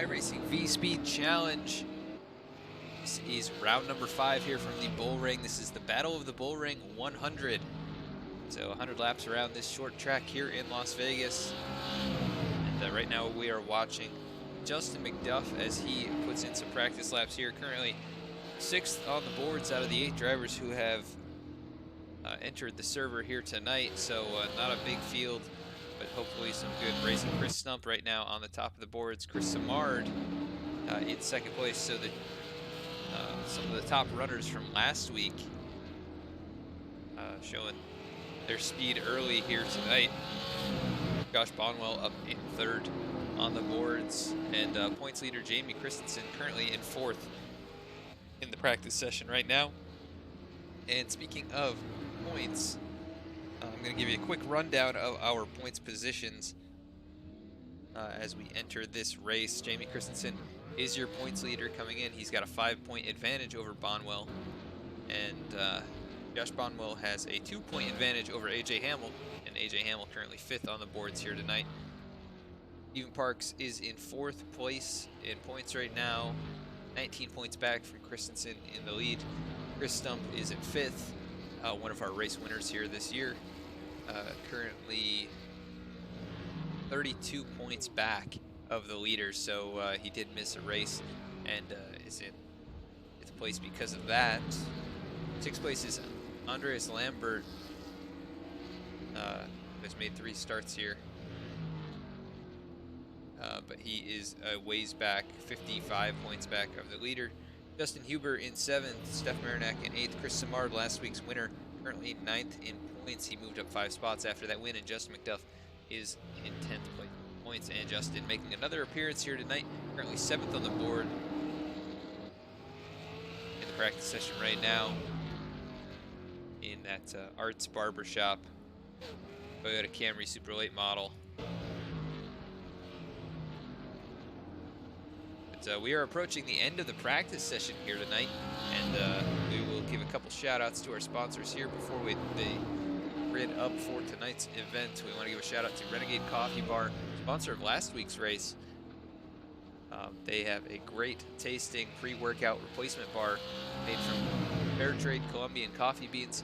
iRacing VSPEED Challenge. This is round number 5 here from the Bullring. This is the Battle of the Bullring 100. So 100 laps around this short track here in Las Vegas. And right now we are watching Justin McDuff as he puts in some practice laps here. Currently 6th on the boards out of the 8 drivers who have entered the server here tonight. So not a big field, but hopefully some good racing. Chris Stump right now on the top of the boards. Chris Samard in 2nd place. So the some of the top runners from last week showing their speed early here tonight. Josh Bonwell up in 3rd on the boards, and points leader Jamie Christensen currently in 4th in the practice session right now. And speaking of points, I'm going to give you a quick rundown of our points positions as we enter this race. Jamie Christensen is your points leader coming in. He's got a 5-point advantage over Bonwell, and Josh Bonwell has a 2-point advantage over AJ Hamill, and AJ Hamill currently 5th on the boards here tonight. Stephen Parks is in 4th place in points right now, 19 points back from Christensen in the lead. Chris Stump is in 5th, one of our race winners here this year, currently 32 points back of the leader, so he did miss a race and is in 5th place because of that. 6th place is Andreas Lambert, has made 3 starts here, but he is a ways back, 55 points back of the leader. Justin Huber in 7th, Steph Marinak in 8th, Chris Samard, last week's winner, currently 9th in points. He moved up 5 spots after that win, and Justin McDuff is in 10th place points. And Justin making another appearance here tonight, currently 7th on the board in the practice session right now in that Arts Barbershop Toyota Camry Super Late model. But we are approaching the end of the practice session here tonight, and we will give a couple shout outs to our sponsors here before they grid up for tonight's event. We want to give a shout out to Renegade Coffee Bar, sponsor of last week's race. They have a great tasting pre-workout replacement bar made from fair trade Colombian coffee beans.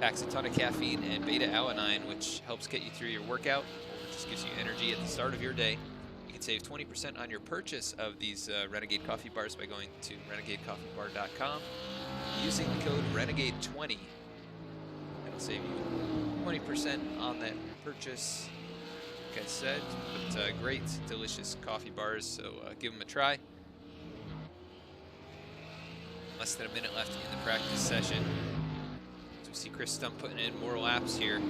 Packs a ton of caffeine and beta-alanine, which helps get you through your workout, or just gives you energy at the start of your day. You can save 20% on your purchase of these Renegade Coffee Bars by going to renegadecoffeebar.com using the code RENEGADE20. That'll save you 20% on that purchase, like I said. But great, delicious coffee bars, so give them a try. Less than a minute left in the practice session. So we see Chris Stump putting in more laps here.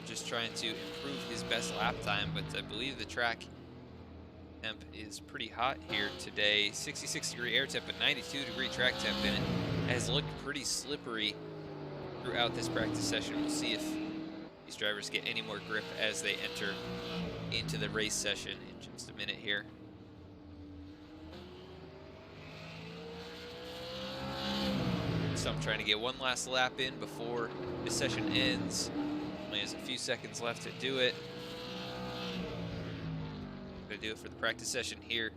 Just trying to improve his best lap time, but I believe the track temp is pretty hot here today. 66-degree air temp and 92-degree track temp, and it has looked pretty slippery throughout this practice session. We'll see if these drivers get any more grip as they enter into the race session in just a minute here. So I'm trying to get one last lap in before this session ends. Only has a few seconds left to do it. I'm going to do it for the practice session here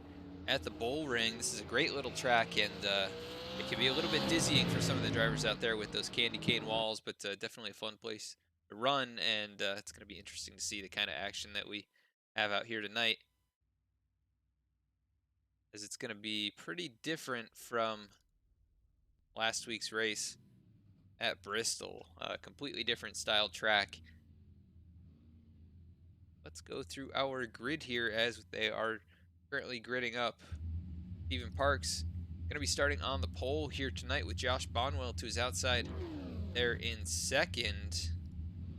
at the Bullring. This is a great little track, and it can be a little bit dizzying for some of the drivers out there with those candy cane walls, but definitely a fun place to run, and it's going to be interesting to see the kind of action that we have out here tonight, as it's going to be pretty different from last week's race at Bristol. A completely different style track. Let's go through our grid here as they are currently gridding up. Stephen Parks going to be starting on the pole here tonight with Josh Bonwell to his outside there in 2nd.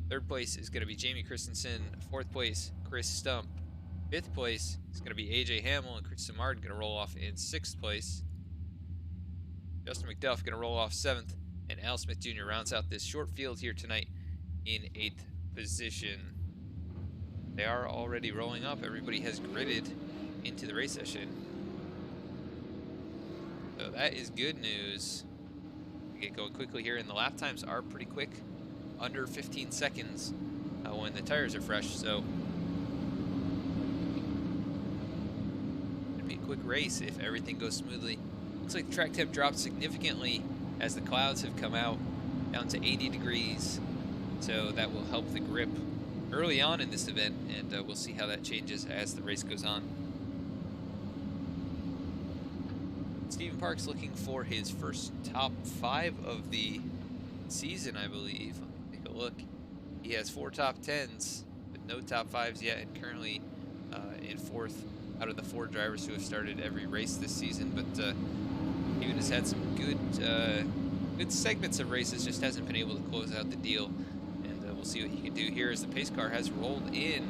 3rd place is going to be Jamie Christensen. 4th place, Chris Stump. 5th place is going to be AJ Hamill, and Chris Samard going to roll off in 6th place. Justin McDuff going to roll off 7th. And Al Smith Jr. rounds out this short field here tonight in 8th position. They are already rolling up. Everybody has gridded into the race session. So that is good news. We get going quickly here, and the lap times are pretty quick. Under 15 seconds when the tires are fresh. So quick race if everything goes smoothly. Looks like the track temp dropped significantly as the clouds have come out, down to 80 degrees. So that will help the grip early on in this event, and we'll see how that changes as the race goes on. Stephen Parks looking for his first top 5 of the season, I believe. Let me take a look. He has 4 top 10s, but no top 5s yet, and currently in 4th out of the 4 drivers who have started every race this season. But Stephen has had some good segments of races, just hasn't been able to close out the deal. And we'll see what he can do here as the pace car has rolled in.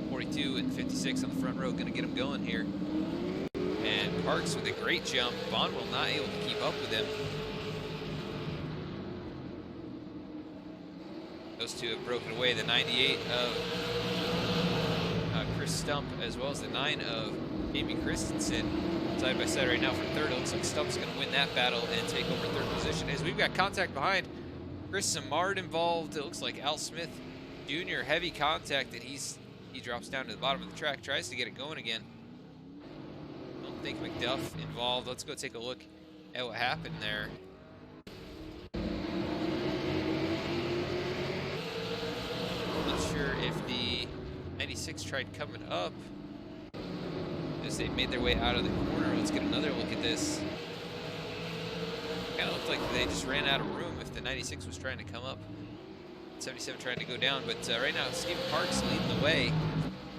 42 and 56 on the front row, going to get him going here. And Parks with a great jump. Bonwell not able to keep up with him. Those two have broken away. The 98 of Chris Stump, as well as the 9 of Jamie Christensen, side by side right now for 3rd. It looks like Stump's going to win that battle and take over 3rd position. As we've got contact behind, Chris Samard involved. It looks like Al Smith Jr. heavy contact, and he drops down to the bottom of the track, tries to get it going again. Don't think McDuff involved. Let's go take a look at what happened there. Not sure if the 96 tried coming up as they made their way out of the corner. Let's get another look at this. Kind of looked like they just ran out of room if the 96 was trying to come up. 77 trying to go down, but right now Stephen Parks leading the way.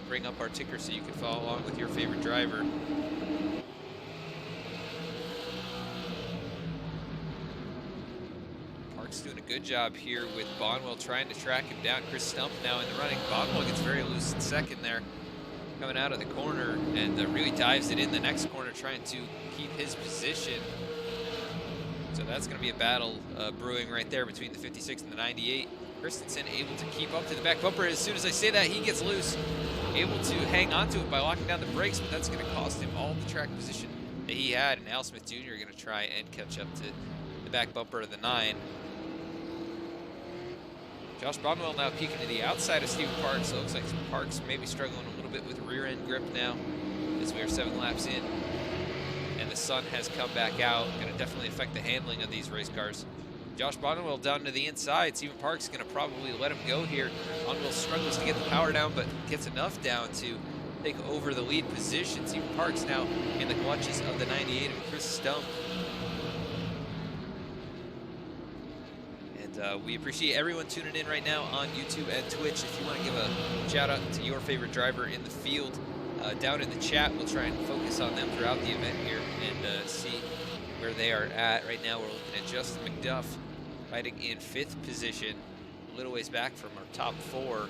Bring up our ticker so you can follow along with your favorite driver. Parks doing a good job here with Bonwell trying to track him down. Chris Stump now in the running. Bonwell gets very loose in 2nd there, coming out of the corner, and really dives it in the next corner, trying to keep his position. So that's going to be a battle brewing right there between the 56 and the 98. Christensen able to keep up to the back bumper. As soon as I say that, he gets loose, able to hang on to it by locking down the brakes, but that's going to cost him all the track position that he had. And Al Smith Jr. going to try and catch up to the back bumper of the 9. Josh Bonwell now peeking to the outside of Stephen Parks. So it looks like Parks may be struggling a little bit with rear end grip now as we are 7 laps in. And the sun has come back out. Going to definitely affect the handling of these race cars. Josh Bonwell down to the inside. Stephen Parks going to probably let him go here. Bonwell struggles to get the power down, but gets enough down to take over the lead position. Stephen Parks now in the clutches of the 98 of Chris Stump. And we appreciate everyone tuning in right now on YouTube and Twitch. If you want to give a shout out to your favorite driver in the field, down in the chat, we'll try and focus on them throughout the event here and see where they are at. Right now we're looking at Justin McDuff riding in 5th position, a little ways back from our top 4.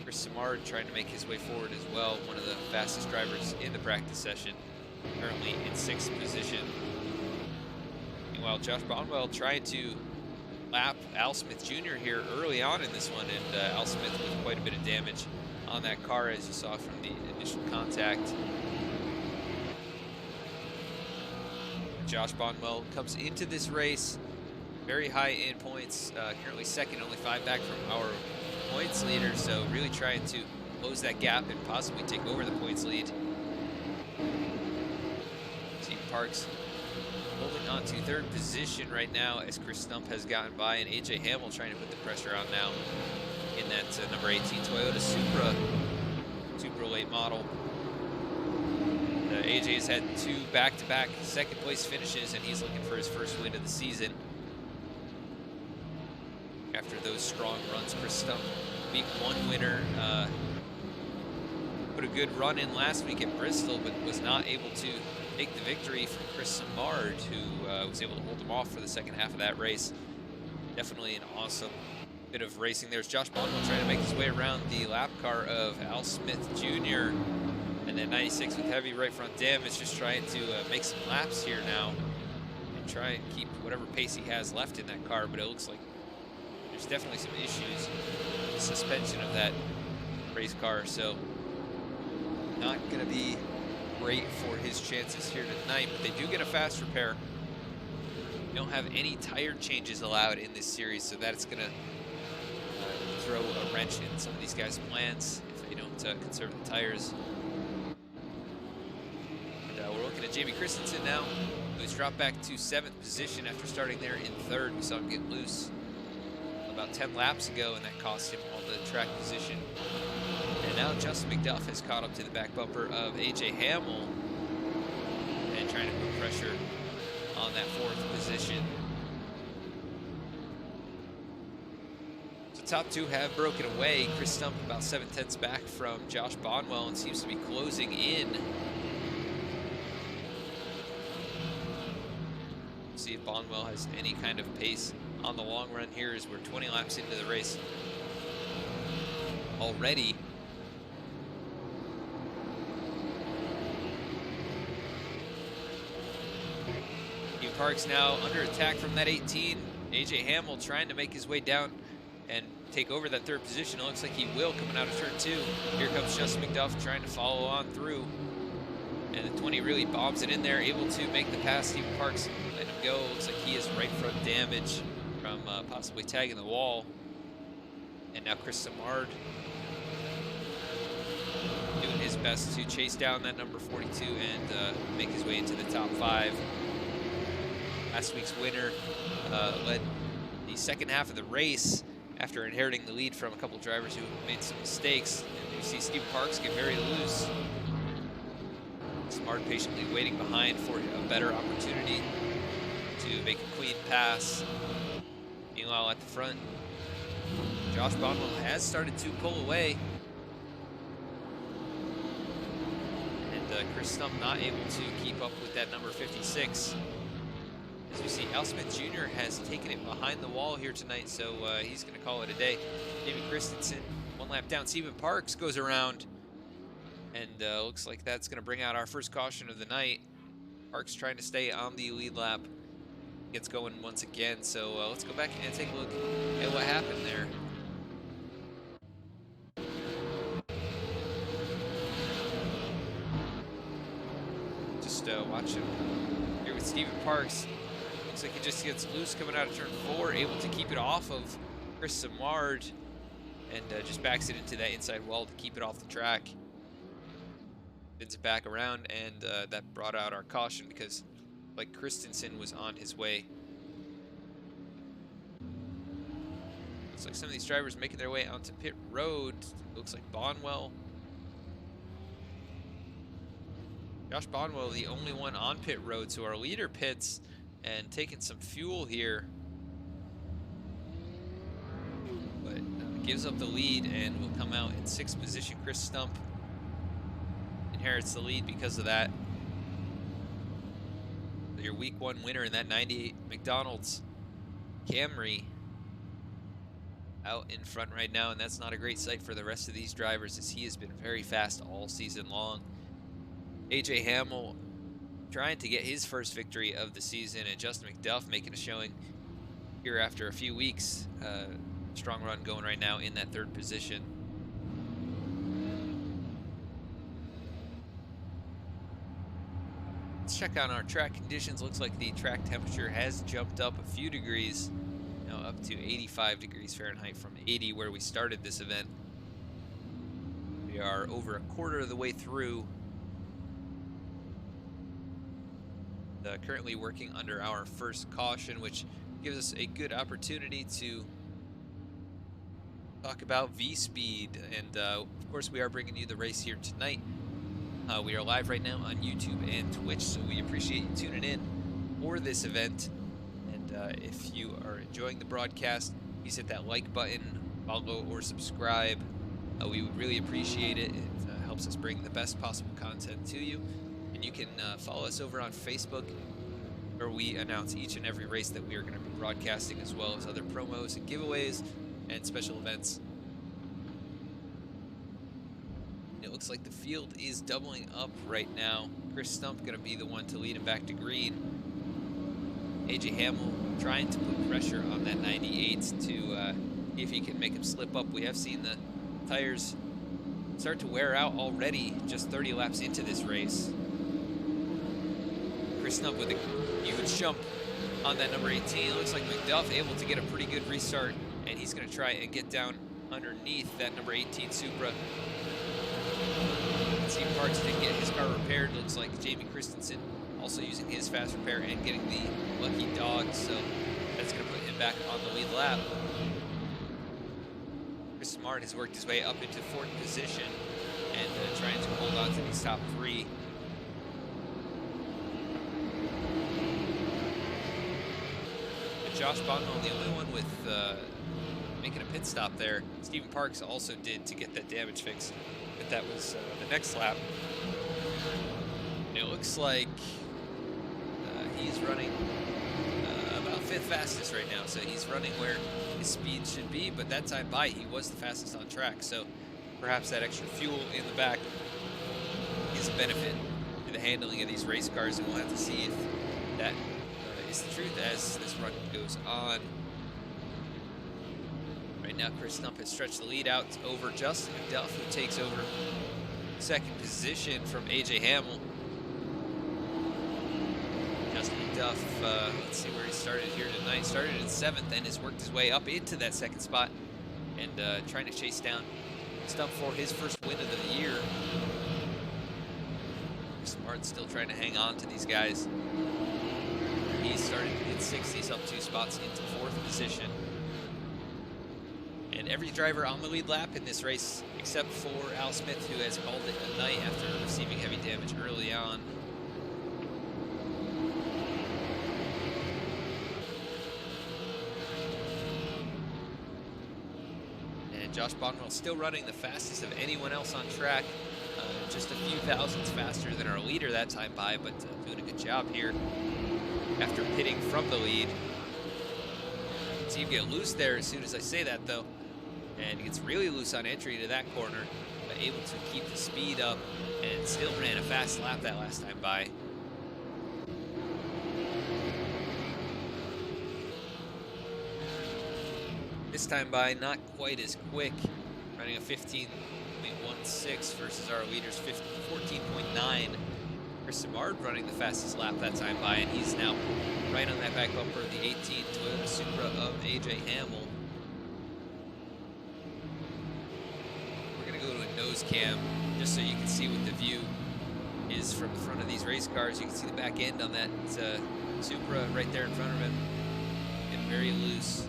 Chris Samard trying to make his way forward as well, one of the fastest drivers in the practice session, currently in 6th position. Meanwhile, Josh Bonwell trying to lap Al Smith Jr. here early on in this one, and Al Smith with quite a bit of damage on that car, as you saw from the initial contact. Josh Bonwell comes into this race very high in points, currently 2nd, only 5 back from our points leader, so really trying to close that gap and possibly take over the points lead. Stephen Parks holding on to 3rd position right now as Chris Stump has gotten by, and AJ Hamill trying to put the pressure on now in that number 18 Toyota Supra, super late model. AJ has had 2 back-to-back 2nd place finishes, and he's looking for his first win of the season. After those strong runs, Chris Stump, week 1 winner, put a good run in last week at Bristol, but was not able to take the victory from Chris Samard, who was able to hold him off for the second half of that race. Definitely an awesome bit of racing. There's Josh Bonwell trying to make his way around the lap car of Al Smith Jr. And then 96 with heavy right front damage, just trying to make some laps here now and try and keep whatever pace he has left in that car. But it looks like there's definitely some issues with the suspension of that race car, so not going to be great for his chances here tonight. But they do get a fast repair. We don't have any tire changes allowed in this series, so that's going to throw a wrench in some of these guys' plans if they don't conserve the tires. And we're looking at Jamie Christensen now, who's dropped back to 7th position after starting there in 3rd. We saw him get loose about 10 laps ago, and that cost him all the track position. And now Justin McDuff has caught up to the back bumper of AJ Hamill and trying to put pressure on that 4th position. So top 2 have broken away. Chris Stump about 7/10 back from Josh Bonwell and seems to be closing in. See if Bonwell has any kind of pace on the long run here, as we're 20 laps into the race already. Stephen Parks now under attack from that 18. AJ Hamill trying to make his way down and take over that 3rd position. It looks like he will coming out of turn 2. Here comes Justin McDuff trying to follow on through. And the 20 really bombs it in there, able to make the pass. Stephen Parks let him go. Looks like he has right front damage from possibly tagging the wall. And now Chris Samard doing his best to chase down that number 42 and make his way into the top 5. Last week's winner led the second half of the race after inheriting the lead from a couple drivers who made some mistakes. And you see Stephen Parks get very loose. Smart patiently waiting behind for a better opportunity to make a clean pass. Meanwhile, at the front, Josh Bonwell has started to pull away. And Chris Stump not able to keep up with that number 56. As we see, Al Smith Jr. has taken it behind the wall here tonight, so he's going to call it a day. Jamie Christensen, 1 lap down. Stephen Parks goes around, and looks like that's going to bring out our first caution of the night. Parks trying to stay on the lead lap. Gets going once again, so let's go back and take a look at what happened there. Just watching here with Stephen Parks. Looks like he just gets loose coming out of turn 4, able to keep it off of Chris Samard, and just backs it into that inside wall to keep it off the track. Spins it back around, and that brought out our caution because like Christensen was on his way. Looks like some of these drivers making their way onto pit road. Looks like Bonwell. Josh Bonwell, the only one on pit road, so our leader pits and taking some fuel here. But gives up the lead and will come out in 6th position. Chris Stump inherits the lead because of that. Your week 1 winner in that 98 McDonald's Camry out in front right now, and that's not a great sight for the rest of these drivers, as he has been very fast all season long. AJ Hamill trying to get his first victory of the season, and Justin McDuff making a showing here after a few weeks. Strong run going right now in that 3rd position. Let's check on our track conditions. Looks like the track temperature has jumped up a few degrees, now up to 85 degrees Fahrenheit from 80 where we started this event. We are over a quarter of the way through. Currently working under our first caution, which gives us a good opportunity to talk about VSPEED. And of course, we are bringing you the race here tonight. We are live right now on YouTube and Twitch, so we appreciate you tuning in for this event. And if you are enjoying the broadcast, please hit that like button, follow or subscribe. We would really appreciate it. It helps us bring the best possible content to you. And you can follow us over on Facebook, where we announce each and every race that we are going to be broadcasting, as well as other promos and giveaways and special events. It looks like the field is doubling up right now. Chris Stump going to be the one to lead him back to green. AJ Hamill trying to put pressure on that 98 to see if he can make him slip up. We have seen the tires start to wear out already, just 30 laps into this race. Chris Stump with a huge jump on that number 18. It looks like McDuff able to get a pretty good restart, and he's going to try and get down underneath that number 18 Supra. Stephen Parks did get his car repaired. Looks like Jamie Christensen also using his fast repair and getting the lucky dog, so that's going to put him back on the lead lap. Chris Smart has worked his way up into 4th position and trying to hold on to these top 3. But Josh Bonwell, the only one with making a pit stop there. Stephen Parks also did to get that damage fixed, but that was the next lap. And it looks like he's running about 5th fastest right now, so he's running where his speed should be, but that time by he was the fastest on track, so perhaps that extra fuel in the back is a benefit to the handling of these race cars, and we'll have to see if that is the truth as this run goes on. Right now, Chris Stump has stretched the lead out over Justin McDuff, who takes over 2nd position from AJ Hamill. Justin McDuff, let's see where he started here tonight. Started in 7th and has worked his way up into that 2nd spot and trying to chase down Stump for his first win of the year. Smart still trying to hang on to these guys. He started in 6th, he's up 2 spots into 4th position. And every driver on the lead lap in this race, except for Al Smith, who has called it a night after receiving heavy damage early on. And Josh Bonwell still running the fastest of anyone else on track. Just a few thousandths faster than our leader that time by, but doing a good job here after pitting from the lead. See him get loose there as soon as I say that, though. And he gets really loose on entry to that corner, but able to keep the speed up and still ran a fast lap that last time by. This time by, not quite as quick, running a 15.16 versus our leader's 14.9. Chris Simard running the fastest lap that time by, and he's now right on that back bumper of the 18 Toyota Supra of AJ Hamill. We're going to go to a nose cam just so you can see what the view is from the front of these race cars. You can see the back end on that Supra right there in front of him, getting very loose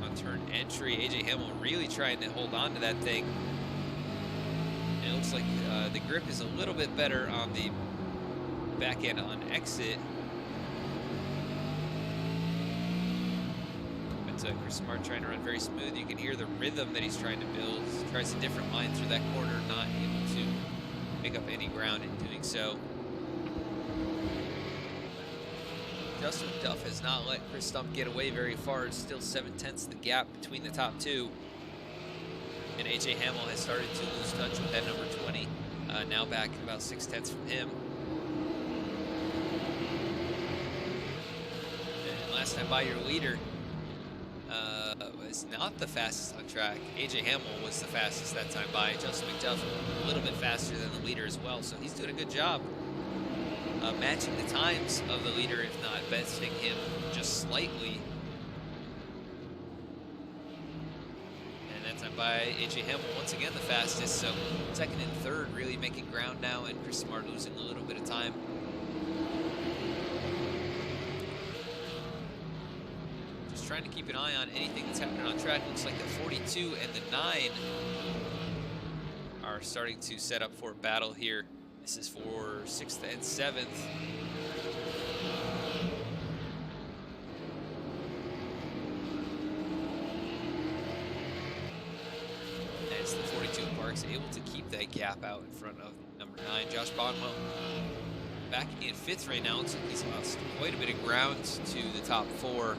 on turn entry. AJ Hamill really trying to hold on to that thing. And it looks like the grip is a little bit better on the back end on exit. But Chris Smart trying to run very smooth. You can hear the rhythm that he's trying to build. He tries a different line through that corner, not able to pick up any ground in doing so. Justin Duff has not let Chris Stump get away very far. It's still 7/10 the gap between the top 2. And AJ Hamill has started to lose touch with that number 20. Now back about 6/10 from him. And last time by, your leader was not the fastest on track. AJ Hamill was the fastest that time by. Justin McDuff a little bit faster than the leader as well, so he's doing a good job matching the times of the leader, if not besting him just slightly. And that time by AJ Hamill once again the fastest, so 2nd and 3rd really making ground now, and Chris Smart losing a little bit of time. Just trying to keep an eye on anything that's happening on track. Looks like the 42 and the 9 are starting to set up for a battle here. This is for 6th and 7th. And it's the 42 Parks able to keep that gap out in front of number 9, Josh Bonwell. Back in 5th right now, so he's lost quite a bit of ground to the top 4.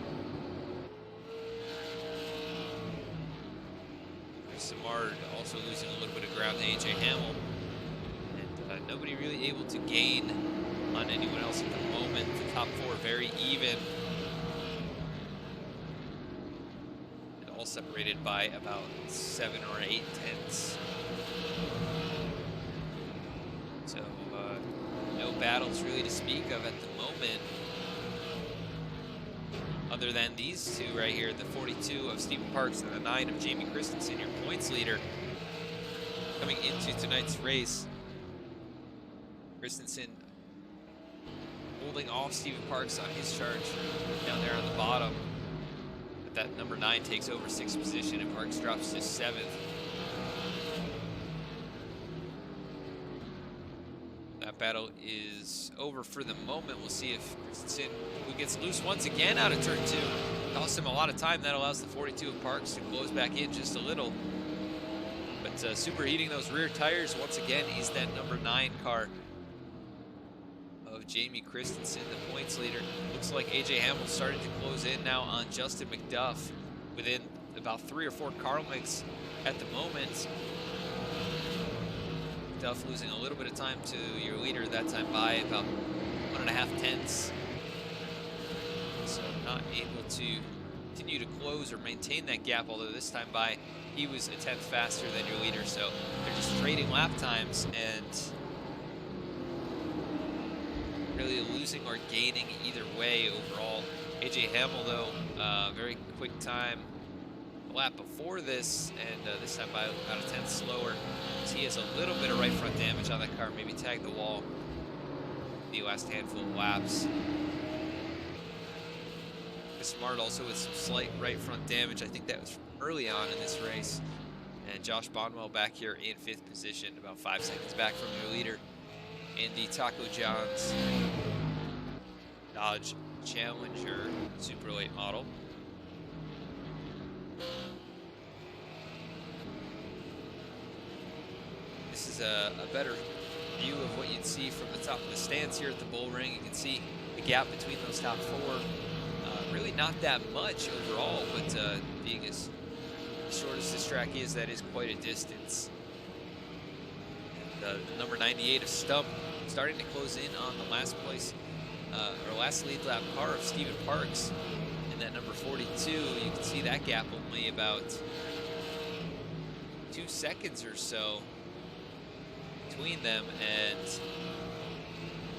Samard also losing a little bit of ground to AJ Hamill. And nobody really able to gain on anyone else at the moment. The top 4 very even. And all separated by about 7 or 8 tenths. So no battles really to speak of at the moment, other than these two right here, the 42 of Stephen Parks and the 9 of Jamie Christensen, your points leader, coming into tonight's race. Christensen holding off Steven Parks on his charge down there on the bottom. But that number 9 takes over 6th position and Parks drops to 7th. That battle is over for the moment. We'll see if Christensen, who gets loose once again out of turn 2, costs him a lot of time. That allows the 42 of Parks to close back in just a little. But superheating those rear tires once again is that number 9 car of Jamie Christensen, the points leader. Looks like AJ Hamill starting to close in now on Justin McDuff within about 3 or 4 car lengths at the moment. McDuff losing a little bit of time to your leader that time by about 1.5 tenths. So not able to continue to close or maintain that gap, although this time by he was a tenth faster than your leader. So they're just trading lap times and really losing or gaining either way overall. AJ Hamill, though, very quick time a lap before this, and this time by about a tenth slower. So he has a little bit of right front damage on that car, maybe tagged the wall the last handful of laps. Smart also with some slight right front damage. I think that was early on in this race. And Josh Bonwell back here in 5th position, about 5 seconds back from your leader in the Taco John's Dodge Challenger super late model. This is a better view of what you'd see from the top of the stands here at the Bullring. You can see the gap between those top 4. Really not that much overall, but being as short as this track is, that is quite a distance. And the number 98 of Stump starting to close in on the last place, or last lead lap car of Steven Parks. And that number 42, you can see that gap only about 2 seconds or so between them, and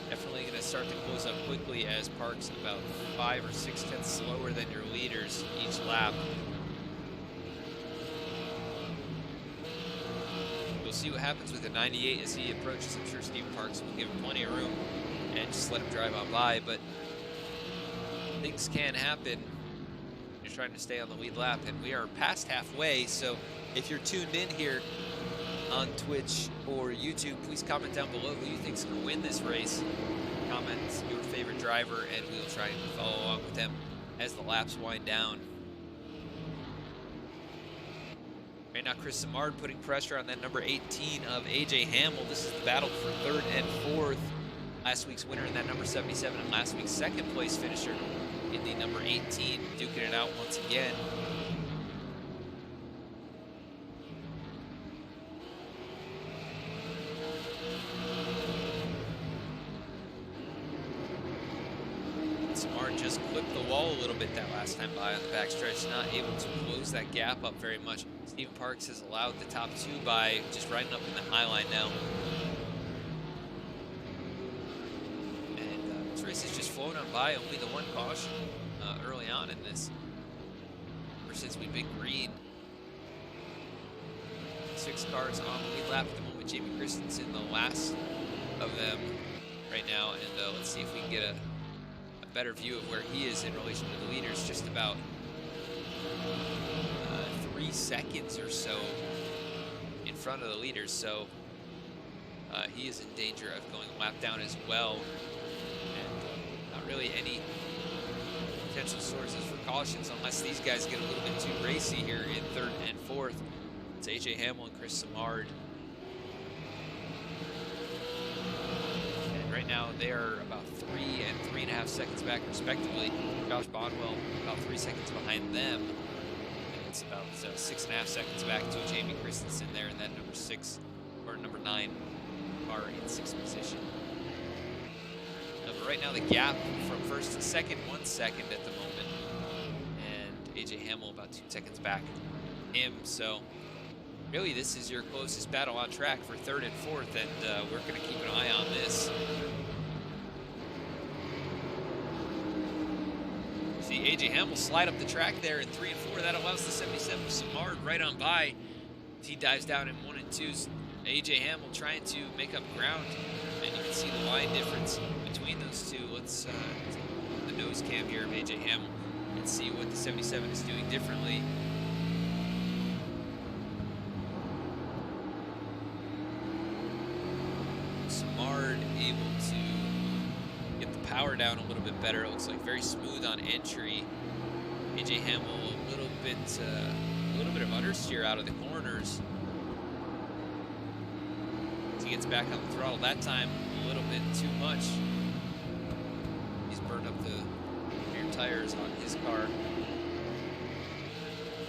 definitely going to start to close up quickly as Parks about 5 or 6 tenths slower than your leaders each lap. We'll see what happens with the 98 as he approaches. I'm sure Steven Parks will give him plenty of room and just let him drive on by, but things can happen. You're trying to stay on the lead lap, and we are past halfway, so if you're tuned in here on Twitch or YouTube, please comment down below who you think is going to win this race. Comment your favorite driver, and we will try and follow along with them as the laps wind down. Right now, Chris Simard putting pressure on that number 18 of AJ Hamill. This is the battle for 3rd and 4th. Last week's winner in that number 77 and last week's 2nd place finisher in the number 18, duking it out once again. Simard just clipped the wall a little bit that last time by on the backstretch, not able to close that gap up very much. Steven Parks has allowed the top 2 by just riding up in the high line now. And this race is just flowing on by, only the 1 caution early on in this. Ever since we've been green. 6 cars on the lead lap at the moment. Jamie Christensen, the last of them right now, and let's see if we can get a better view of where he is in relation to the leaders, just about 3 seconds or so in front of the leaders, so he is in danger of going a lap down as well, and not really any potential sources for cautions unless these guys get a little bit too racy here in 3rd and 4th. It's AJ Hamill and Chris Simard. Right now, they are about 3 and 3.5 seconds back, respectively. Josh Bonwell about 3 seconds behind them. And it's about 6.5 seconds back to Jamie Christensen there in that number 6 or number 9 car in 6th position. But right now, the gap from 1st to 2nd, 1 second at the moment, and AJ Hamill about 2 seconds back him. So really, this is your closest battle on track for 3rd and 4th, and we're going to keep an eye on this. See AJ Hamill slide up the track there in 3 and 4. That allows the 77 Simard right on by. He dives down in 1 and 2s. AJ Hamill trying to make up ground, and you can see the line difference between those two. Let's the nose cam here of AJ Hamill and see what the 77 is doing differently. Samard able to get the power down a little bit better. It looks like very smooth on entry. AJ Hamill a little bit of understeer out of the corners. He gets back on the throttle that time a little bit too much. He's burned up the rear tires on his car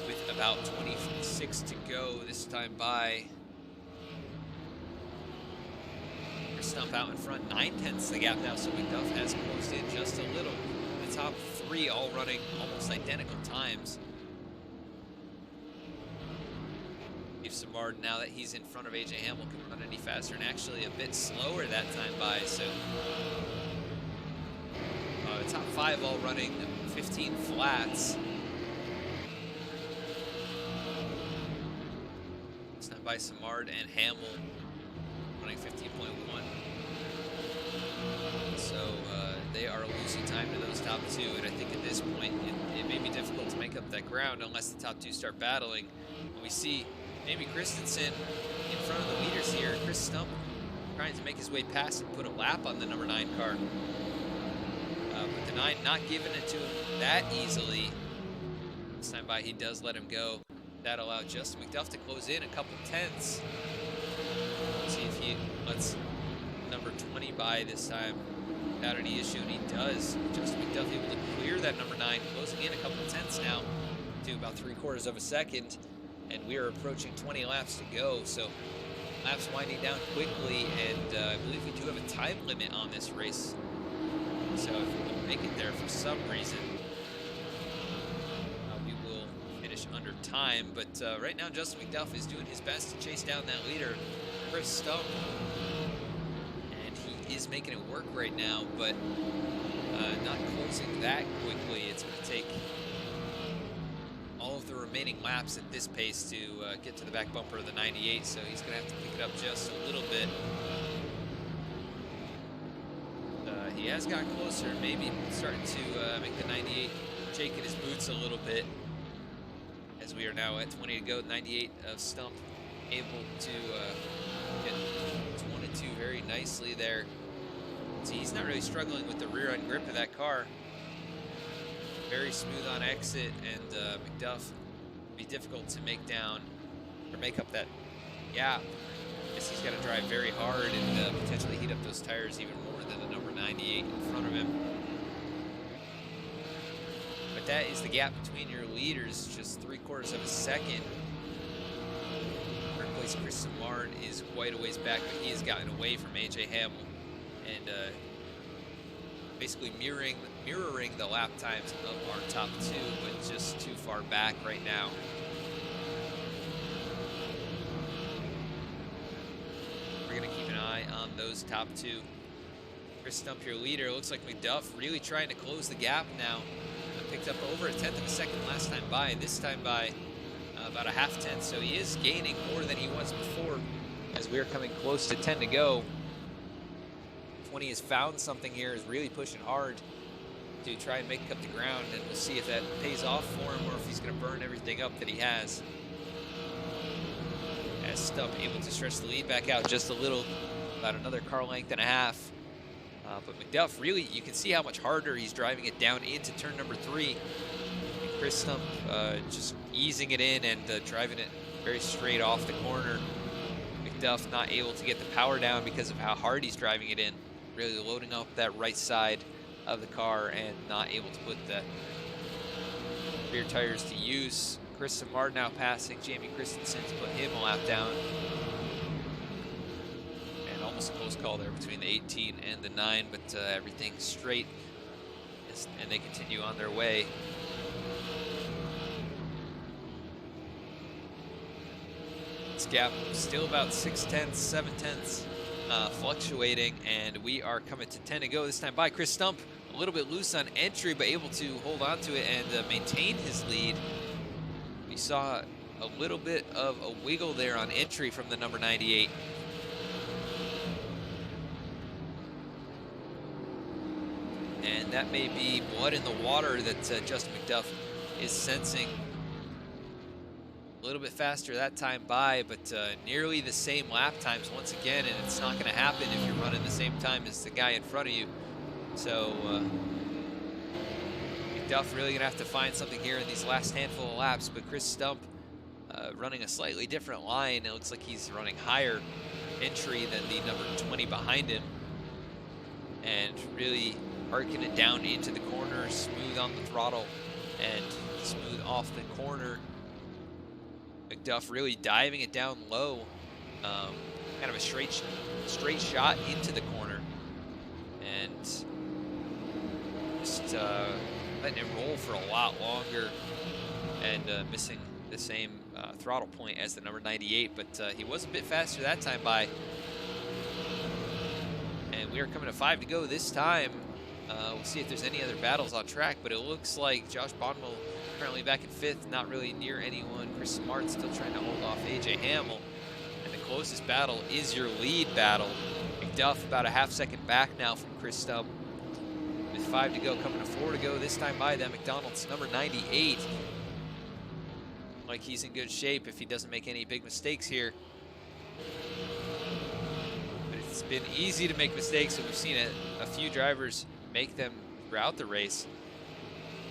with about 26 to go this time by. Stump out in front, 9/10 the gap now, so McDuff has closed in just a little. The top three all running almost identical times. If Samard, now that he's in front of AJ Hamill, can run any faster, and actually a bit slower that time by, so the top five all running 15 flats. This time by Samard and Hamill running 15.1. So they are losing time to those top two, and I think at this point it may be difficult to make up that ground unless the top two start battling. And we see Jamie Christensen in front of the leaders here. Chris Stump trying to make his way past and put a lap on the number 9 car. But the 9 not giving it to him that easily. This time by, he does let him go. That allowed Justin McDuff to close in a couple tenths. See if he lets number 20 by this time without any issue, and he does. Justin McDuff able to clear that number 9, closing in a couple tenths now to about 3/4 of a second. And we are approaching 20 laps to go, so laps winding down quickly, and I believe we do have a time limit on this race. So if we don't make it there for some reason, we will finish under time. But right now, Justin McDuff is doing his best to chase down that leader, Chris Stump. And he is making it work right now, but not closing that quickly. It's going to take all of the remaining laps at this pace to get to the back bumper of the 98, so he's going to have to pick it up just a little bit. He has got closer, maybe starting to make the 98 shake in his boots a little bit, as we are now at 20 to go. 98 of Stump able to get 1 and 2 very nicely there. See, he's not really struggling with the rear end grip of that car. Very smooth on exit, and McDuff be difficult to make down or make up that gap. I guess he's got to drive very hard and potentially heat up those tires even more than the number 98 in front of him. But that is the gap between your leaders, just 3/4 of a second. Third place Chris Samard is quite a ways back, but he has gotten away from AJ Hamill and basically mirroring the lap times of our top two, but just too far back right now. We're going to keep an eye on those top two. Chris Stump, your leader. Looks like McDuff really trying to close the gap now. Picked up over 1/10 of a second last time by, this time by about a 1/2 tenth, so he is gaining more than he was before as we're coming close to 10 to go. 20 has found something here, is really pushing hard to try and make up the ground, and we'll see if that pays off for him or if he's going to burn everything up that he has. As Stump able to stretch the lead back out just a little, about another car length and a half. But McDuff, really, you can see how much harder he's driving it down into turn number 3. And Chris Stump just easing it in and driving it very straight off the corner. McDuff not able to get the power down because of how hard he's driving it in. Really loading up that right side of the car and not able to put the rear tires to use. Chris Samard now passing Jamie Christensen to put him a lap down. And almost a close call there between the 18 and the 9, but everything straight, and they continue on their way. This gap still about 6/10, 7/10. Fluctuating, and we are coming to 10 to go this time by. Chris Stump a little bit loose on entry, but able to hold on to it and maintain his lead. We saw a little bit of a wiggle there on entry from the number 98. And that may be blood in the water that Justin McDuff is sensing. A little bit faster that time by, but nearly the same lap times once again, and it's not going to happen if you're running the same time as the guy in front of you. So McDuff really going to have to find something here in these last handful of laps, but Chris Stump running a slightly different line. It looks like he's running higher entry than the number 20 behind him, and really arcing it down into the corner, smooth on the throttle and smooth off the corner. McDuff really diving it down low, kind of a straight shot into the corner, and just letting it roll for a lot longer, and missing the same throttle point as the number 98, but he was a bit faster that time by. And we are coming to 5 to go this time. We'll see if there's any other battles on track, but it looks like Josh Bonwell currently back in 5th, not really near anyone. Chris Smart still trying to hold off AJ Hamill. And the closest battle is your lead battle. McDuff about a half-second back now from Chris Stump. With 5 to go, coming to 4 to go this time by that McDonald's number 98. Like he's in good shape if he doesn't make any big mistakes here. But it's been easy to make mistakes, and we've seen a few drivers make them throughout the race.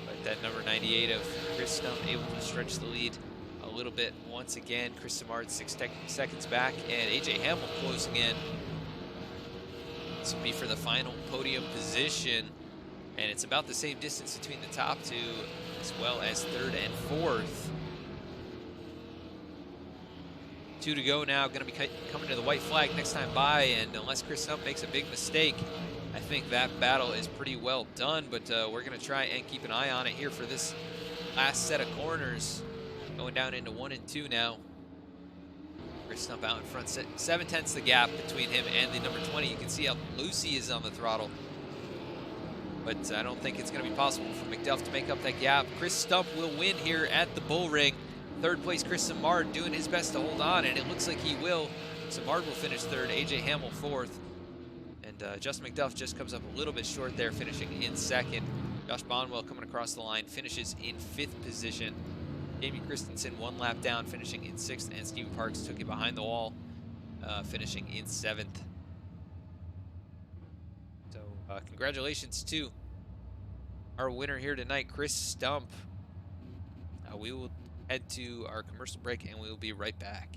But that number 98 of Chris Stump able to stretch the lead a little bit once again. Chris Simard 6 seconds back, and AJ Hamill closing in. This will be for the final podium position, and it's about the same distance between the top two, as well as 3rd and 4th. 2 to go now, going to be coming to the white flag next time by, and unless Chris Stump makes a big mistake, I think that battle is pretty well done, but we're going to try and keep an eye on it here for this last set of corners. Going down into 1 and 2 now. Chris Stump out in front, 7/10 the gap between him and the number 20. You can see how loose he is on the throttle, but I don't think it's going to be possible for McDuff to make up that gap. Chris Stump will win here at the Bullring. 3rd place, Chris Simard doing his best to hold on, and it looks like he will. Simard will finish 3rd, AJ Hamill 4th. And Justin McDuff just comes up a little bit short there, finishing in 2nd. Josh Bonwell coming across the line, finishes in 5th position. Jamie Christensen 1 lap down, finishing in 6th, and Steven Parks took it behind the wall, finishing in 7th. So congratulations to our winner here tonight, Chris Stump. We will head to our commercial break, and we will be right back.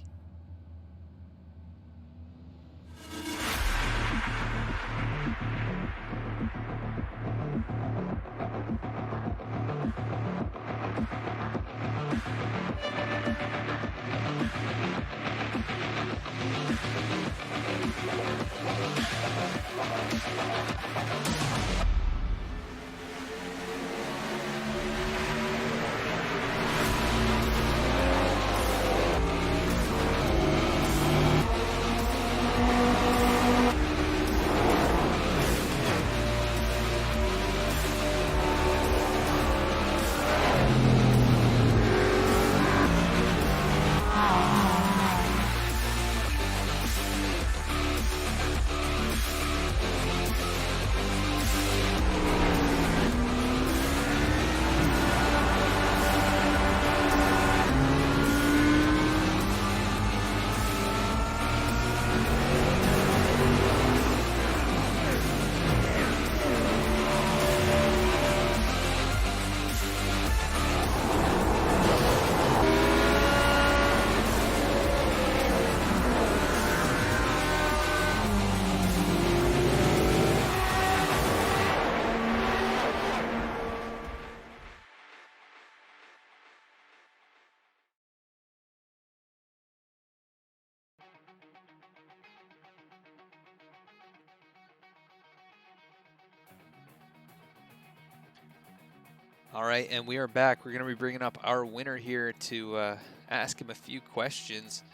All right, and we are back. We're going to be bringing up our winner here to ask him a few questions.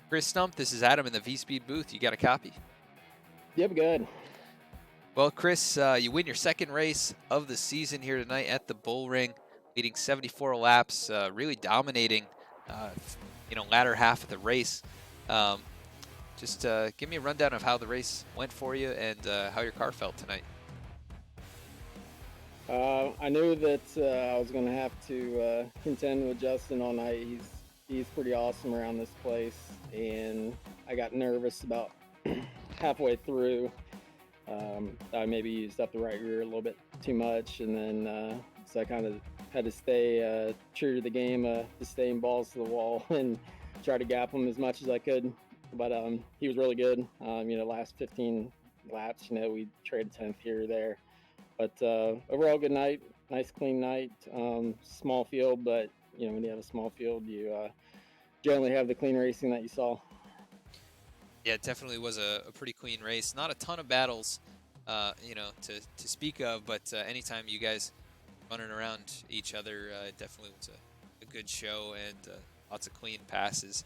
Chris Stump, this is Adam in the VSPEED booth. You got a copy? Yep, good. Well, Chris, you win your 2nd race of the season here tonight at the Bullring, leading 74 laps, really dominating latter half of the race. Just give me a rundown of how the race went for you and how your car felt tonight. I knew that I was going to have to contend with Justin all night. He's pretty awesome around this place, and I got nervous about halfway through. I maybe used up the right rear a little bit too much, and then so I kind of had to stay true to the game, just staying balls to the wall and try to gap him as much as I could. But he was really good. Last 15 laps, we traded 10th here or there. But overall, good night. Nice, clean night. Small field, but when you have a small field, you generally have the clean racing that you saw. Yeah, it definitely was a pretty clean race. Not a ton of battles, to speak of, but anytime you guys running around each other, it definitely was a good show and lots of clean passes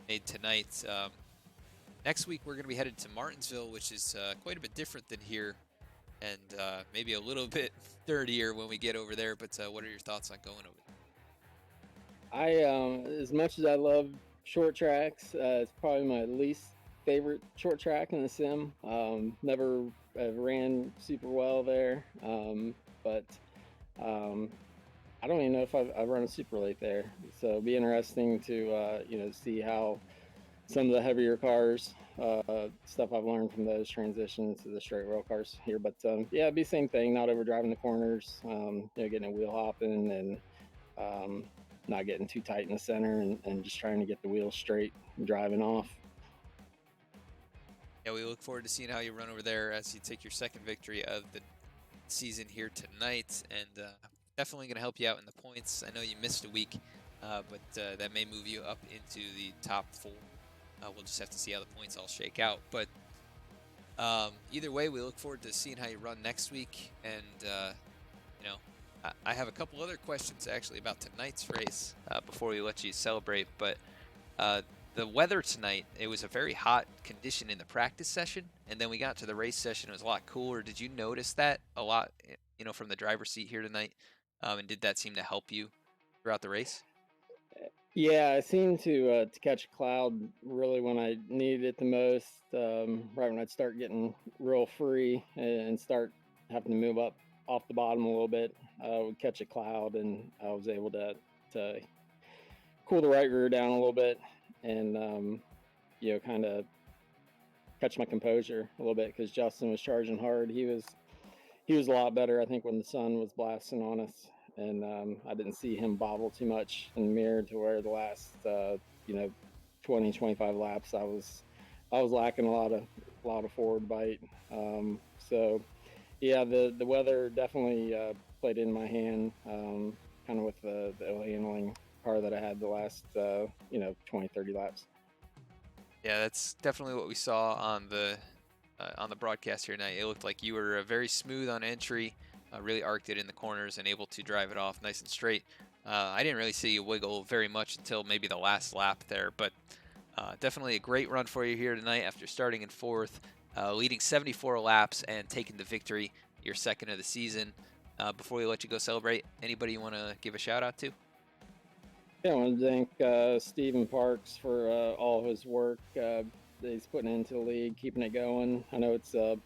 made tonight. Next week, we're going to be headed to Martinsville, which is quite a bit different than here, and maybe a little bit dirtier when we get over there. But what are your thoughts on going over I as much as I love short tracks, it's probably my least favorite short track in the sim. Never ran super well there, but I don't even know if I've run a super late there. So it'll be interesting to see how some of the heavier cars, stuff I've learned from those transitions to the straight rail cars here. But yeah, it'd be the same thing, not overdriving the corners, getting a wheel hopping and not getting too tight in the center and just trying to get the wheels straight and driving off. Yeah, we look forward to seeing how you run over there as you take your second victory of the season here tonight, and definitely going to help you out in the points. I know you missed a week, but that may move you up into the top 4. We'll just have to see how the points all shake out. But either way, we look forward to seeing how you run next week. And, I have a couple other questions actually about tonight's race before we let you celebrate. But the weather tonight, it was a very hot condition in the practice session. And then we got to the race session, it was a lot cooler. Did you notice that a lot, from the driver's seat here tonight? And did that seem to help you throughout the race? Yeah, I seemed to catch a cloud really when I needed it the most. Right when I'd start getting real free and start having to move up off the bottom a little bit, I would catch a cloud, and I was able to cool the right rear down a little bit and kind of catch my composure a little bit because Justin was charging hard. He was a lot better, I think, when the sun was blasting on us, and I didn't see him bobble too much in the mirror to where the last 20 25 laps I was lacking a lot of forward bite. So yeah, the weather definitely played in my hand, kind of with the ill handling car that I had the last 20 30 laps. Yeah, that's definitely what we saw on the broadcast here tonight. It looked like you were very smooth on entry, really arced it in the corners and able to drive it off nice and straight. I didn't really see you wiggle very much until maybe the last lap there, but definitely a great run for you here tonight after starting in 4th, leading 74 laps and taking the victory, your second of the season. Before we let you go celebrate, anybody you want to give a shout out to? Yeah, I want to thank Stephen Parks for all of his work that he's putting into the league, keeping it going. I know it's a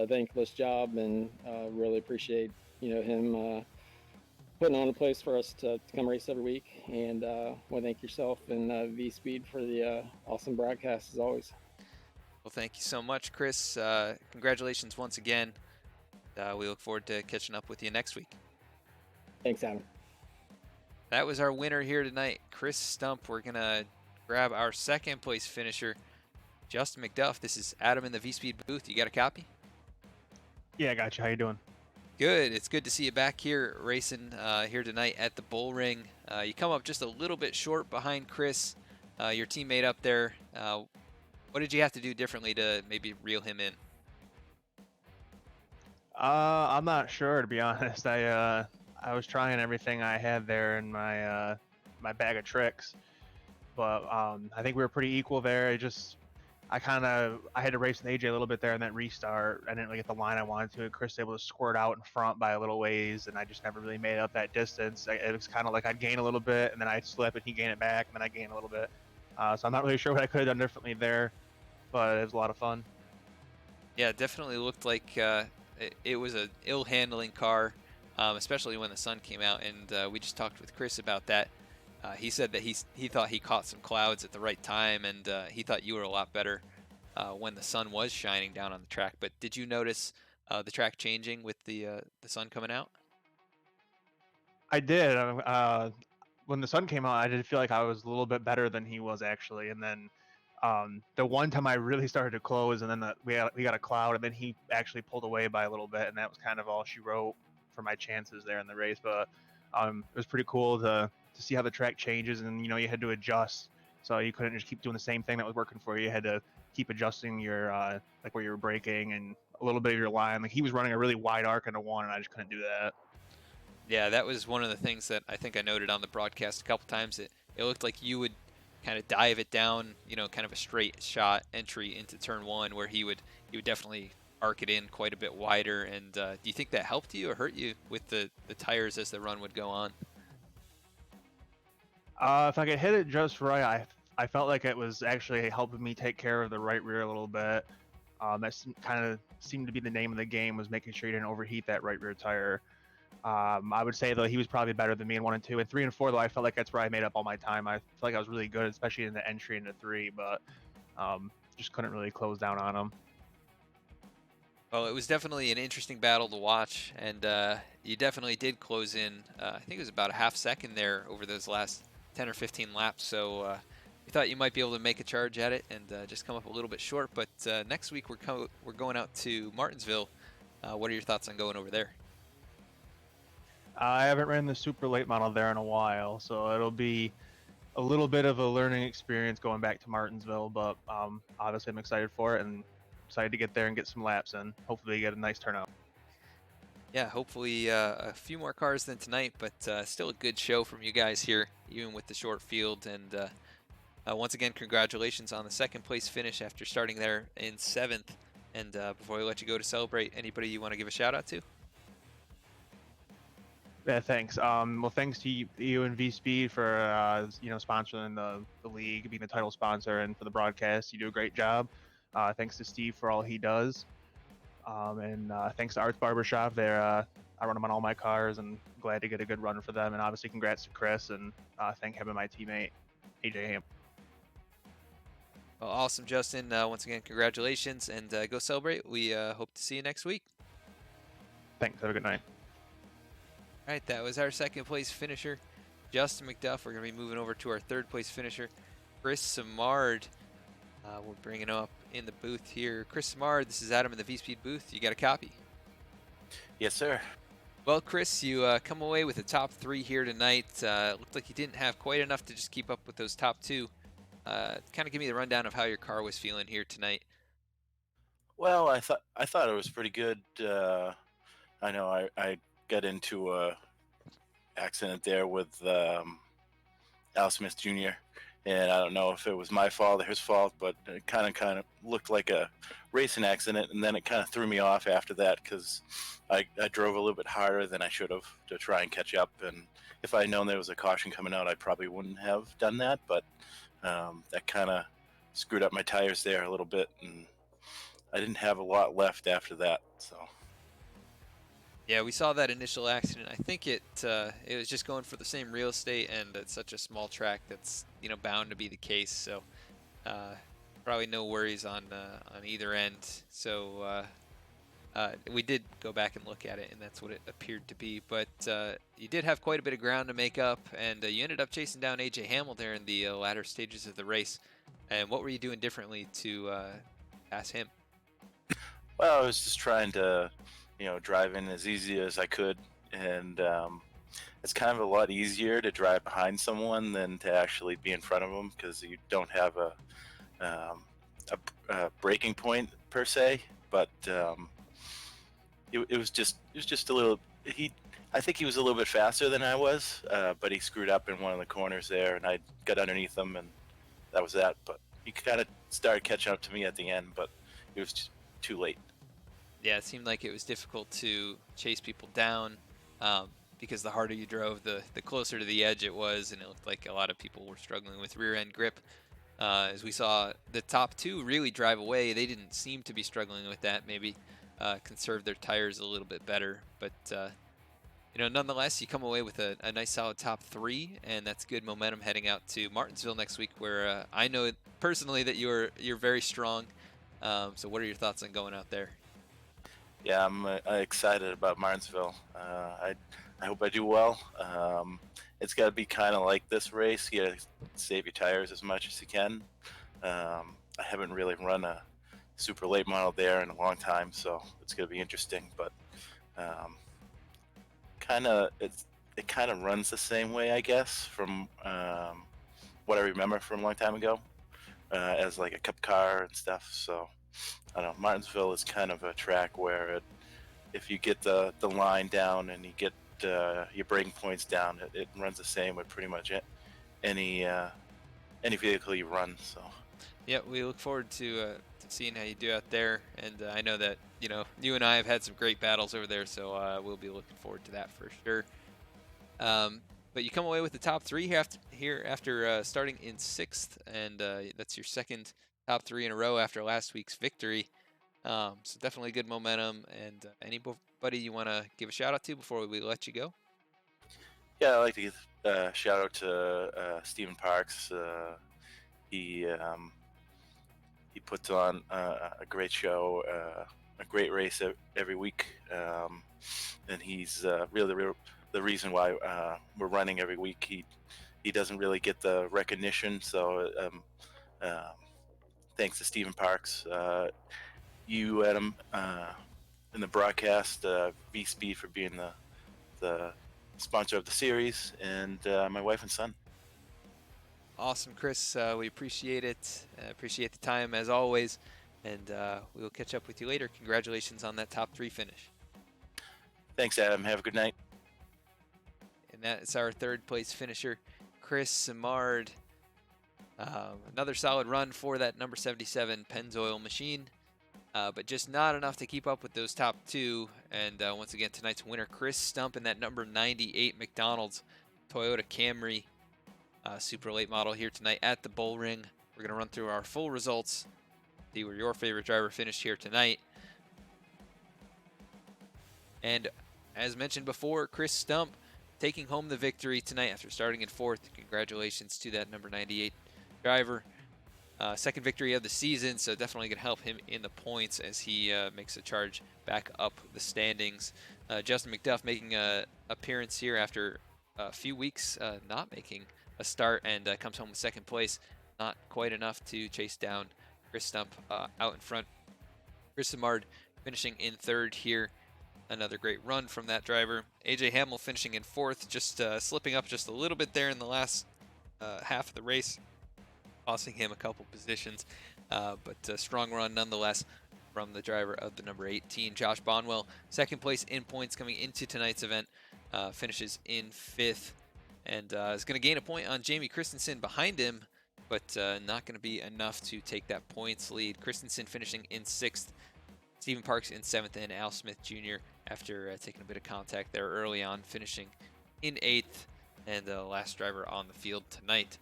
thankless job, and really appreciate him putting on a place for us to come race every week. And want to thank yourself and VSPEED for the awesome broadcast as always. Well, thank you so much, Chris. Congratulations once again. We look forward to catching up with you next week. Thanks, Adam. That was our winner here tonight, Chris Stump. We're going to grab our second place finisher, Justin McDuff. This is Adam in the VSPEED booth. You got a copy? Yeah, I got you. How you doing? Good. It's good to see you back here racing here tonight at the Bullring. You come up just a little bit short behind Chris, your teammate up there. What did you have to do differently to maybe reel him in? I'm not sure, to be honest. I was trying everything I had there in my bag of tricks, but I think we were pretty equal there. I had to race with AJ a little bit there and then restart. I didn't really get the line I wanted to. And Chris was able to squirt out in front by a little ways, and I just never really made up that distance. It was kind of like I'd gain a little bit, and then I'd slip, and he'd gain it back, and then I'd gain a little bit. So I'm not really sure what I could have done differently there, but it was a lot of fun. Yeah, it definitely looked like it was a ill-handling car, especially when the sun came out, and we just talked with Chris about that. He said that he thought he caught some clouds at the right time, and he thought you were a lot better when the sun was shining down on the track. But did you notice the track changing with the sun coming out? I did. When the sun came out, I did feel like I was a little bit better than he was actually. And then the one time I really started to close, and then we got a cloud, and then he actually pulled away by a little bit, and that was kind of all she wrote for my chances there in the race. But it was pretty cool to see how the track changes, and you had to adjust. So you couldn't just keep doing the same thing that was working for you. You had to keep adjusting your like where you were braking and a little bit of your line. Like he was running a really wide arc into one, and I just couldn't do that. Yeah, that was one of the things that I think I noted on the broadcast a couple times. It looked like you would kind of dive it down, kind of a straight shot entry into turn one, where he would definitely arc it in quite a bit wider. And do you think that helped you or hurt you with the tires as the run would go on? If I could hit it just right, I felt like it was actually helping me take care of the right rear a little bit. That kind of seemed to be the name of the game, was making sure you didn't overheat that right rear tire. I would say though he was probably better than me in 1 and 2. And 3 and 4 though, I felt like that's where I made up all my time. I felt like I was really good, especially in the entry into 3, but just couldn't really close down on him. Well, it was definitely an interesting battle to watch, and you definitely did close in. I think it was about a half second there over those last 10 or 15 laps. So we thought you might be able to make a charge at it and just come up a little bit short. But next week we're going out to Martinsville. What are your thoughts on going over there? I haven't ran the super late model there in a while, so it'll be a little bit of a learning experience going back to Martinsville, but obviously I'm excited for it and excited to get there and get some laps in. Hopefully get a nice turnout. Yeah, hopefully a few more cars than tonight, but still a good show from you guys here, even with the short field. And once again, congratulations on the second place finish after starting there in 7th. And before we let you go to celebrate, anybody you want to give a shout out to? Yeah, thanks. Well, thanks to you and VSPEED for sponsoring the league, being the title sponsor, and for the broadcast. You do a great job. Thanks to Steve for all he does, and thanks to Arts Barbershop. I run them on all my cars, and glad to get a good run for them. And obviously, congrats to Chris, and thank him and my teammate AJ Ham. Well, awesome, Justin. Once again, congratulations, and go celebrate. We hope to see you next week. Thanks. Have a good night. All right, that was our second place finisher, Justin McDuff. We're going to be moving over to our third place finisher, Chris Samard. We're bringing him up in the booth here. Chris Samard, this is Adam in the VSPEED booth. You got a copy? Yes, sir. Well, Chris, you come away with the top 3 here tonight. Looked like you didn't have quite enough to just keep up with those top 2. Kind of give me the rundown of how your car was feeling here tonight. Well, I thought it was pretty good. I know I got into a accident there with Al Smith Jr. And I don't know if it was my fault or his fault, but it kind of looked like a racing accident, and then it kind of threw me off after that because I drove a little bit harder than I should have to try and catch up. And if I had known there was a caution coming out, I probably wouldn't have done that. But that kind of screwed up my tires there a little bit, and I didn't have a lot left after that. So. Yeah, we saw that initial accident. I think it was just going for the same real estate, and it's such a small track that's bound to be the case. So probably no worries on either end. So we did go back and look at it, and that's what it appeared to be. But you did have quite a bit of ground to make up, and you ended up chasing down AJ Hamel there in the latter stages of the race. And what were you doing differently to pass him? Well, I was just trying to drive in as easy as I could, and it's kind of a lot easier to drive behind someone than to actually be in front of them because you don't have a braking point per se. But it was just a little. I think he was a little bit faster than I was, but he screwed up in one of the corners there, and I got underneath him, and that was that. But he kind of started catching up to me at the end, but it was just too late. Yeah, it seemed like it was difficult to chase people down because the harder you drove, the closer to the edge it was, and it looked like a lot of people were struggling with rear end grip. As we saw the top two really drive away, they didn't seem to be struggling with that. Maybe conserve their tires a little bit better, but nonetheless, you come away with a nice solid top three, and that's good momentum heading out to Martinsville next week, where I know personally that you're very strong. So what are your thoughts on going out there? Yeah, I'm excited about Martinsville. I hope I do well. It's got to be kind of like this race. You got to save your tires as much as you can. I haven't really run a super late model there in a long time, so it's going to be interesting. But it kind of runs the same way, I guess, from what I remember from a long time ago, as like a cup car and stuff. So I don't know. Martinsville is kind of a track where if you get the line down and you get your braking points down, it runs the same with pretty much any vehicle you run. So yeah, we look forward to seeing how you do out there, and I know that you and I have had some great battles over there, so we'll be looking forward to that for sure. But you come away with the top three here after starting in 6th, and that's your second top three in a row after last week's victory. So definitely good momentum. And anybody you want to give a shout out to before we let you go? yeah, I'd like to give a shout out to Stephen Parks. He puts on a great show, a great race every week, and he's really the reason why we're running every week. He doesn't really get the recognition, so thanks to Stephen Parks. You, Adam, in the broadcast, VSPEED for being the sponsor of the series, and my wife and son. Awesome, Chris. We appreciate it. Appreciate the time as always, and we will catch up with you later. Congratulations on that top 3 finish. Thanks, Adam. Have a good night. And that's our 3rd place finisher, Chris Simard. Another solid run for that number 77 Pennzoil machine, but just not enough to keep up with those top 2. And once again, tonight's winner, Chris Stump, in that number 98 McDonald's Toyota Camry super late model here tonight at the Bullring. We're going to run through our full results, see where your favorite driver finished here tonight. And as mentioned before, Chris Stump taking home the victory tonight after starting in 4th. Congratulations to that number 98 driver. 2nd victory of the season, so definitely going to help him in the points as he makes a charge back up the standings. Justin McDuff making an appearance here after a few weeks not making a start, and comes home with 2nd place. Not quite enough to chase down Chris Stump out in front. Chris Simard finishing in 3rd here. Another great run from that driver. AJ Hamill finishing in 4th, just slipping up just a little bit there in the last half of the race, costing him a couple positions, but a strong run nonetheless from the driver of the number 18, Josh Bonwell. 2nd place in points coming into tonight's event, finishes in 5th, and is going to gain a point on Jamie Christensen behind him, but not going to be enough to take that points lead. Christensen finishing in 6th, Stephen Parks in 7th, and Al Smith Jr. after taking a bit of contact there early on, finishing in 8th, and the last driver on the field tonight.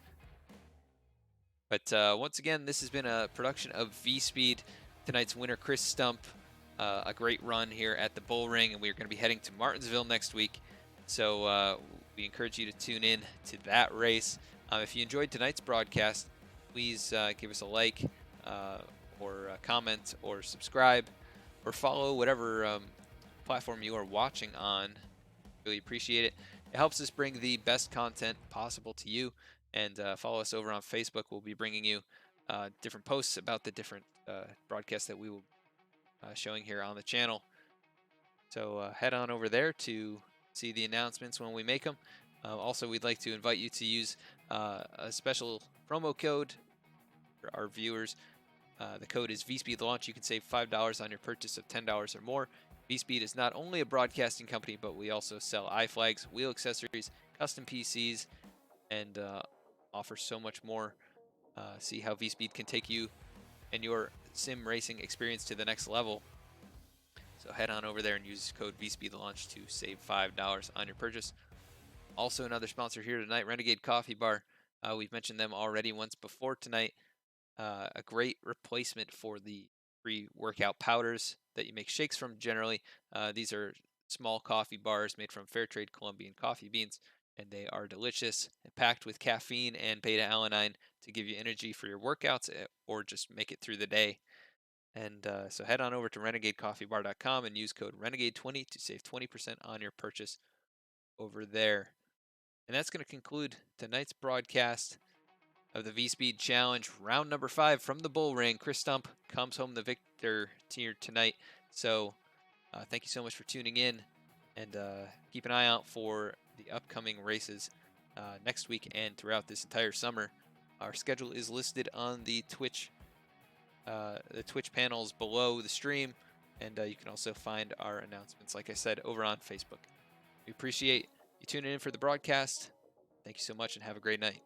But once again, this has been a production of VSPEED. Tonight's winner, Chris Stump, a great run here at the Bullring, and we're going to be heading to Martinsville next week. So we encourage you to tune in to that race. If you enjoyed tonight's broadcast, please give us a like or a comment or subscribe or follow whatever platform you are watching on. Really appreciate it. It helps us bring the best content possible to you. And follow us over on Facebook. We'll be bringing you different posts about the different broadcasts that we will showing here on the channel. So head on over there to see the announcements when we make them. Also, we'd like to invite you to use a special promo code for our viewers. The code is VSPEED Launch. You can save $5 on your purchase of $10 or more. VSPEED is not only a broadcasting company, but we also sell iFlags, wheel accessories, custom PCs, and offer so much more see how VSPEED can take you and your sim racing experience to the next level. So head on over there and use code VSPEEDLaunch to save $5 on your purchase. Also, another sponsor here tonight, Renegade Coffee Bar. We've mentioned them already once before tonight. A great replacement for the pre-workout powders that you make shakes from generally. These are small coffee bars made from fair trade Colombian coffee beans, and they are delicious and packed with caffeine and beta-alanine to give you energy for your workouts or just make it through the day. And so head on over to renegadecoffeebar.com and use code Renegade20 to save 20% on your purchase over there. And that's going to conclude tonight's broadcast of the VSPEED Challenge, round number 5 from the Bullring. Chris Stump comes home the victor here tonight. So thank you so much for tuning in, and keep an eye out for the upcoming races next week and throughout this entire summer. Our schedule is listed on the Twitch panels below the stream, and you can also find our announcements, like I said, over on Facebook. We appreciate you tuning in for the broadcast. Thank you so much, and have a great night.